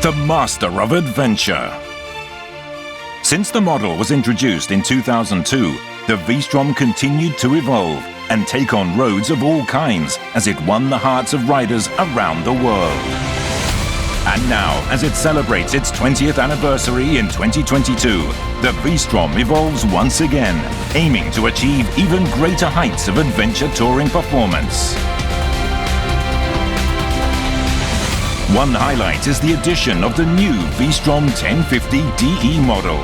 the master of adventure. Since the model was introduced in 2002, the V-STROM continued to evolve and take on roads of all kinds as it won the hearts of riders around the world. And now, as it celebrates its 20th anniversary in 2022, the V-STROM evolves once again, aiming to achieve even greater heights of adventure touring performance. One highlight is the addition of the new V-STROM 1050DE model.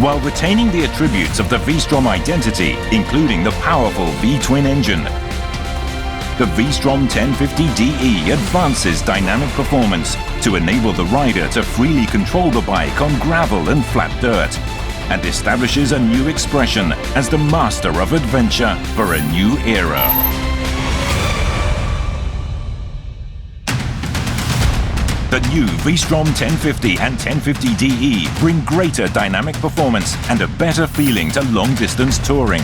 While retaining the attributes of the V-STROM identity, including the powerful V-twin engine, the V-STROM 1050DE advances dynamic performance to enable the rider to freely control the bike on gravel and flat dirt, and establishes a new expression as the master of adventure for a new era. The new V-STROM 1050 and 1050DE bring greater dynamic performance and a better feeling to long-distance touring.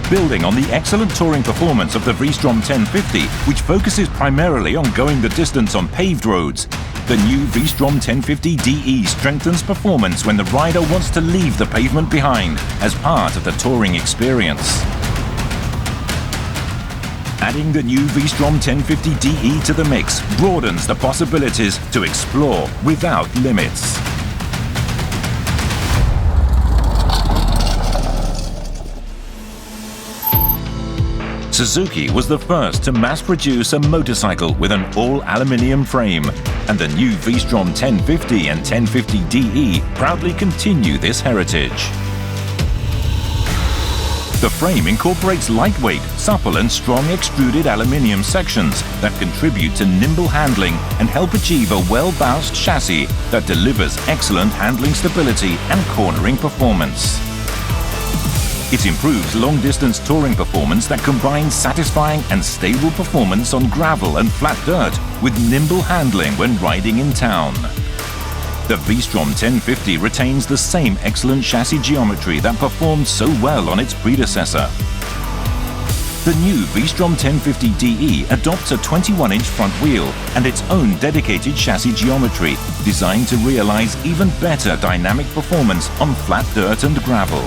Building on the excellent touring performance of the V-STROM 1050, which focuses primarily on going the distance on paved roads, the new V-STROM 1050DE strengthens performance when the rider wants to leave the pavement behind as part of the touring experience. Adding the new V-STROM 1050DE to the mix broadens the possibilities to explore without limits. Suzuki was the first to mass-produce a motorcycle with an all-aluminium frame, and the new V-STROM 1050 and 1050DE proudly continue this heritage. The frame incorporates lightweight, supple and strong extruded aluminium sections that contribute to nimble handling and help achieve a well-balanced chassis that delivers excellent handling stability and cornering performance. It improves long-distance touring performance that combines satisfying and stable performance on gravel and flat dirt with nimble handling when riding in town. The V-STROM 1050 retains the same excellent chassis geometry that performed so well on its predecessor. The new V-STROM 1050DE adopts a 21-inch front wheel and its own dedicated chassis geometry, designed to realize even better dynamic performance on flat dirt and gravel.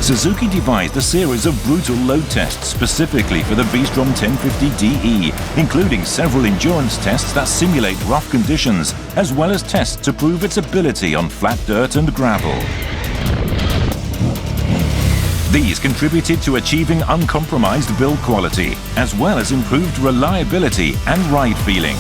Suzuki devised a series of brutal load tests specifically for the V-STROM 1050DE, including several endurance tests that simulate rough conditions, as well as tests to prove its ability on flat dirt and gravel. These contributed to achieving uncompromised build quality, as well as improved reliability and ride feeling.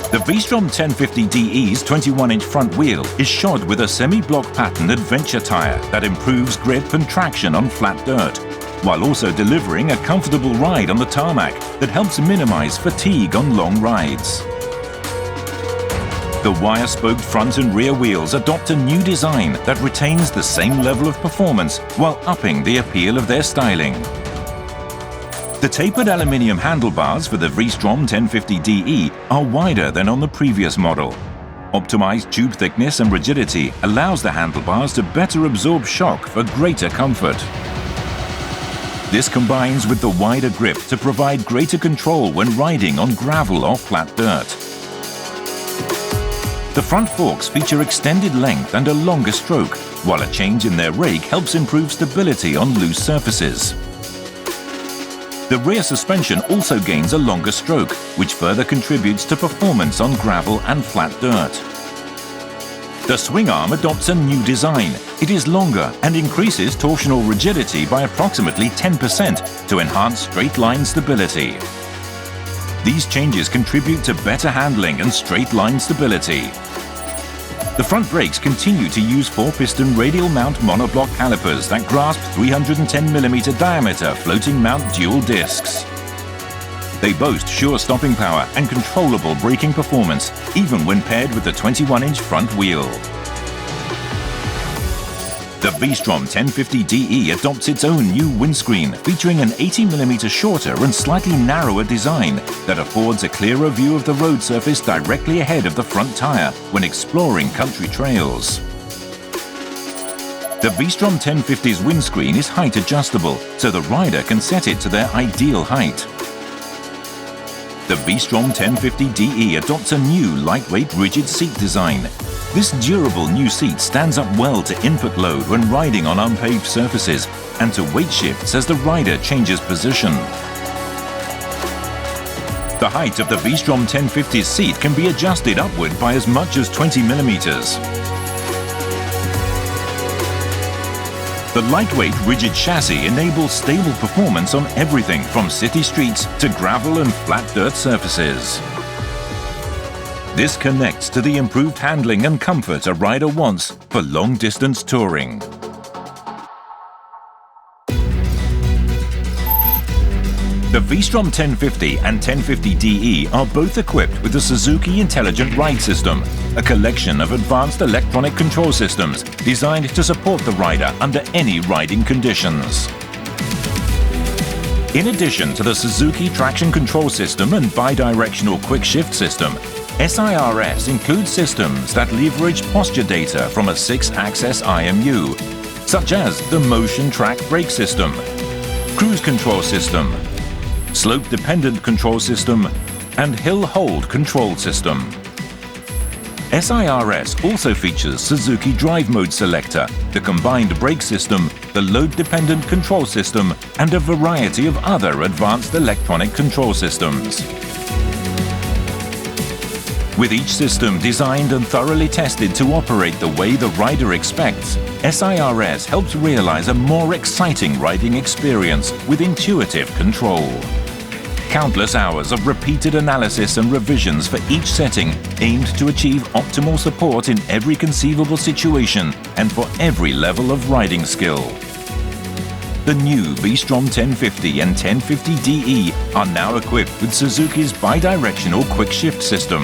The V-STROM 1050DE's 21-inch front wheel is shod with a semi-block pattern adventure tyre that improves grip and traction on flat dirt, while also delivering a comfortable ride on the tarmac that helps minimize fatigue on long rides. The wire-spoked front and rear wheels adopt a new design that retains the same level of performance while upping the appeal of their styling. The tapered aluminium handlebars for the V-STROM 1050DE are wider than on the previous model. Optimized tube thickness and rigidity allows the handlebars to better absorb shock for greater comfort. This combines with the wider grip to provide greater control when riding on gravel or flat dirt. The front forks feature extended length and a longer stroke, while a change in their rake helps improve stability on loose surfaces. The rear suspension also gains a longer stroke, which further contributes to performance on gravel and flat dirt. The swing arm adopts a new design. It is longer and increases torsional rigidity by approximately 10% to enhance straight-line stability. These changes contribute to better handling and straight-line stability. The front brakes continue to use 4-piston radial mount monoblock calipers that grasp 310mm diameter floating mount dual discs. They boast sure stopping power and controllable braking performance, even when paired with the 21-inch front wheel. The V-STROM 1050DE adopts its own new windscreen, featuring an 80mm shorter and slightly narrower design that affords a clearer view of the road surface directly ahead of the front tyre when exploring country trails. The V-STROM 1050's windscreen is height adjustable, so the rider can set it to their ideal height. The V-STROM 1050DE adopts a new lightweight rigid seat design. This durable new seat stands up well to input load when riding on unpaved surfaces and to weight shifts as the rider changes position. The height of the V-STROM 1050 seat can be adjusted upward by as much as 20 millimeters. The lightweight rigid chassis enables stable performance on everything from city streets to gravel and flat dirt surfaces. This connects to the improved handling and comfort a rider wants for long-distance touring. The V-STROM 1050 and 1050DE are both equipped with the Suzuki Intelligent Ride System, a collection of advanced electronic control systems designed to support the rider under any riding conditions. In addition to the Suzuki traction control system and bidirectional quick shift system, SIRS includes systems that leverage posture data from a 6-axis IMU, such as the motion track brake system, cruise control system, slope-dependent control system, and hill hold control system. SIRS also features Suzuki Drive Mode Selector, the combined brake system, the load-dependent control system, and a variety of other advanced electronic control systems. With each system designed and thoroughly tested to operate the way the rider expects, SIRS helps realize a more exciting riding experience with intuitive control. Countless hours of repeated analysis and revisions for each setting aimed to achieve optimal support in every conceivable situation and for every level of riding skill. The new V-STROM 1050 and 1050DE are now equipped with Suzuki's bidirectional quick shift system.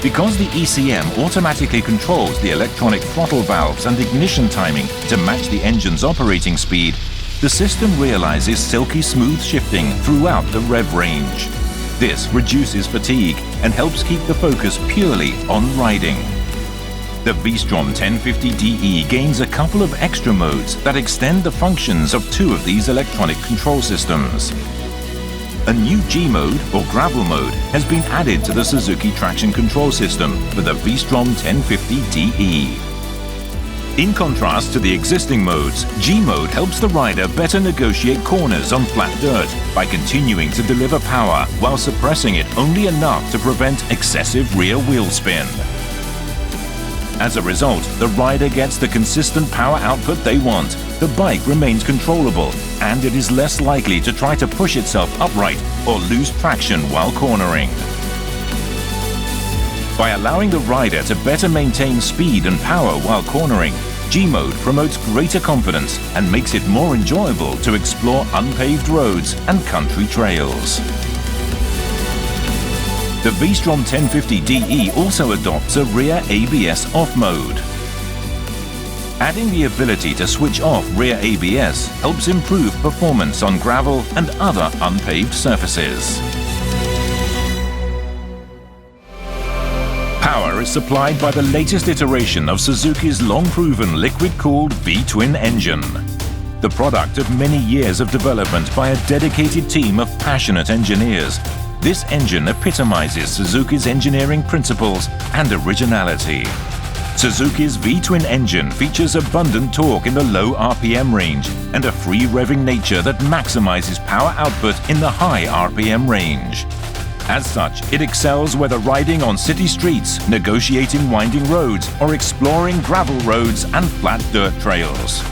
Because the ECM automatically controls the electronic throttle valves and ignition timing to match the engine's operating speed, the system realizes silky smooth shifting throughout the rev range. This reduces fatigue and helps keep the focus purely on riding. The V-STROM 1050DE gains a couple of extra modes that extend the functions of two of these electronic control systems. A new G mode or gravel mode has been added to the Suzuki traction control system for the V-STROM 1050DE. In contrast to the existing modes, G mode helps the rider better negotiate corners on flat dirt by continuing to deliver power while suppressing it only enough to prevent excessive rear wheel spin. As a result, the rider gets the consistent power output they want, the bike remains controllable, and it is less likely to try to push itself upright or lose traction while cornering. By allowing the rider to better maintain speed and power while cornering, G-Mode promotes greater confidence and makes it more enjoyable to explore unpaved roads and country trails. The V-STROM 1050DE also adopts a rear ABS off mode. Adding the ability to switch off rear ABS helps improve performance on gravel and other unpaved surfaces. Power is supplied by the latest iteration of Suzuki's long-proven liquid-cooled V-twin engine. The product of many years of development by a dedicated team of passionate engineers, this engine epitomizes Suzuki's engineering principles and originality. Suzuki's V-twin engine features abundant torque in the low RPM range and a free revving nature that maximizes power output in the high RPM range. As such, it excels whether riding on city streets, negotiating winding roads, or exploring gravel roads and flat dirt trails.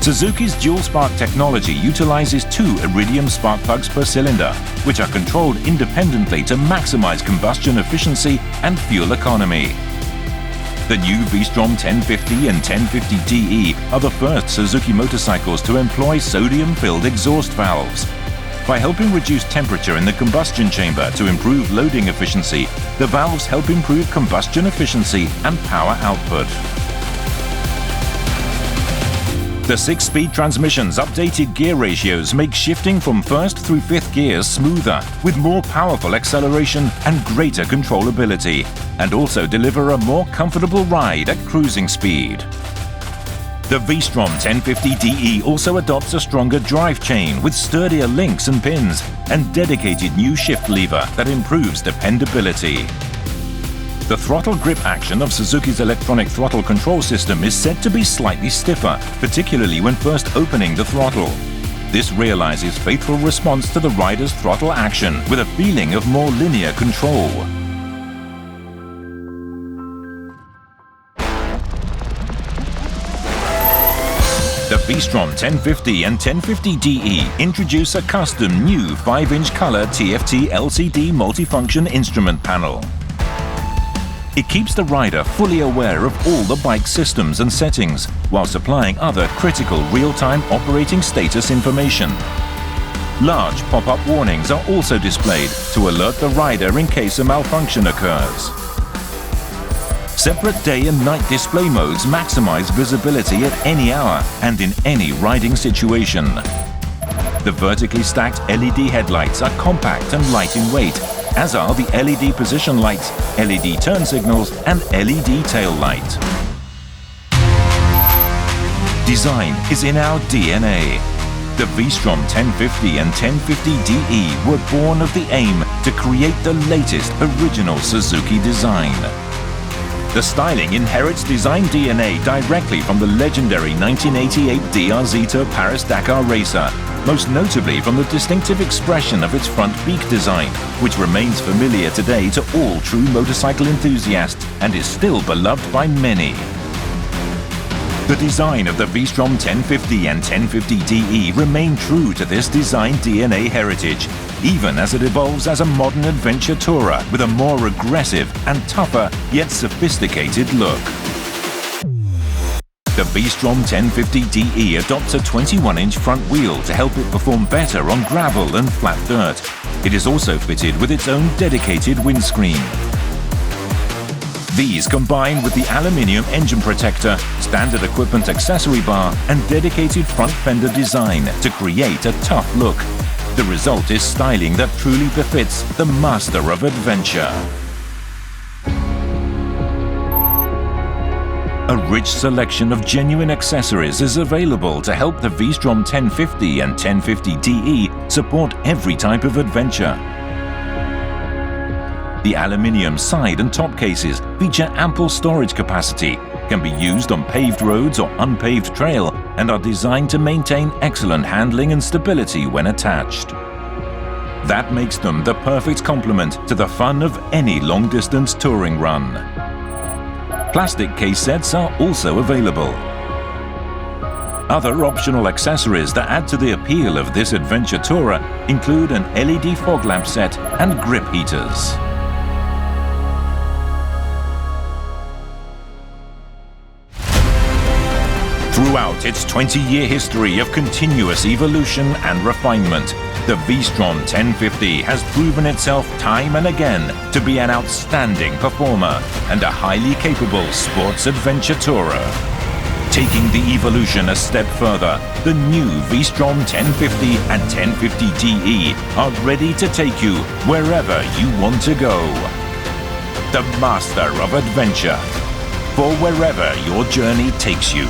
Suzuki's dual spark technology utilizes 2 iridium spark plugs per cylinder, which are controlled independently to maximize combustion efficiency and fuel economy. The new V-STROM 1050 and 1050DE are the first Suzuki motorcycles to employ sodium-filled exhaust valves. By helping reduce temperature in the combustion chamber to improve loading efficiency, the valves help improve combustion efficiency and power output. The 6-speed transmission's updated gear ratios make shifting from 1st through 5th gears smoother, with more powerful acceleration and greater controllability, and also deliver a more comfortable ride at cruising speed. The V-STROM 1050DE also adopts a stronger drive chain with sturdier links and pins and dedicated new shift lever that improves dependability. The throttle grip action of Suzuki's electronic throttle control system is said to be slightly stiffer, particularly when first opening the throttle. This realizes faithful response to the rider's throttle action with a feeling of more linear control. The V-STROM 1050 and 1050DE introduce a custom new 5-inch color TFT LCD multifunction instrument panel. It keeps the rider fully aware of all the bike systems and settings, while supplying other critical real-time operating status information. Large pop-up warnings are also displayed to alert the rider in case a malfunction occurs. Separate day and night display modes maximize visibility at any hour and in any riding situation. The vertically stacked LED headlights are compact and light in weight, as are the LED position lights, LED turn signals and LED tail light. Design is in our DNA. The V-STROM 1050 and 1050DE were born of the aim to create the latest original Suzuki design. The styling inherits design DNA directly from the legendary 1988 DRZ Paris-Dakar racer, most notably from the distinctive expression of its front beak design, which remains familiar today to all true motorcycle enthusiasts and is still beloved by many. The design of the V-STROM 1050 and 1050DE remain true to this design DNA heritage, even as it evolves as a modern adventure tourer with a more aggressive and tougher yet sophisticated look. The V-STROM 1050DE adopts a 21-inch front wheel to help it perform better on gravel and flat dirt. It is also fitted with its own dedicated windscreen. These combine with the aluminium engine protector, standard equipment accessory bar and dedicated front fender design to create a tough look. The result is styling that truly befits the master of adventure. A rich selection of genuine accessories is available to help the V-STROM 1050 and 1050DE support every type of adventure. The aluminium side and top cases feature ample storage capacity, can be used on paved roads or unpaved trail, and are designed to maintain excellent handling and stability when attached. That makes them the perfect complement to the fun of any long-distance touring run. Plastic case sets are also available. Other optional accessories that add to the appeal of this adventure tourer include an LED fog lamp set and grip heaters. Throughout its 20-year history of continuous evolution and refinement, the V-STROM 1050 has proven itself time and again to be an outstanding performer and a highly capable sports adventure tourer. Taking the evolution a step further, the new V-STROM 1050 and 1050DE are ready to take you wherever you want to go. The master of adventure, for wherever your journey takes you.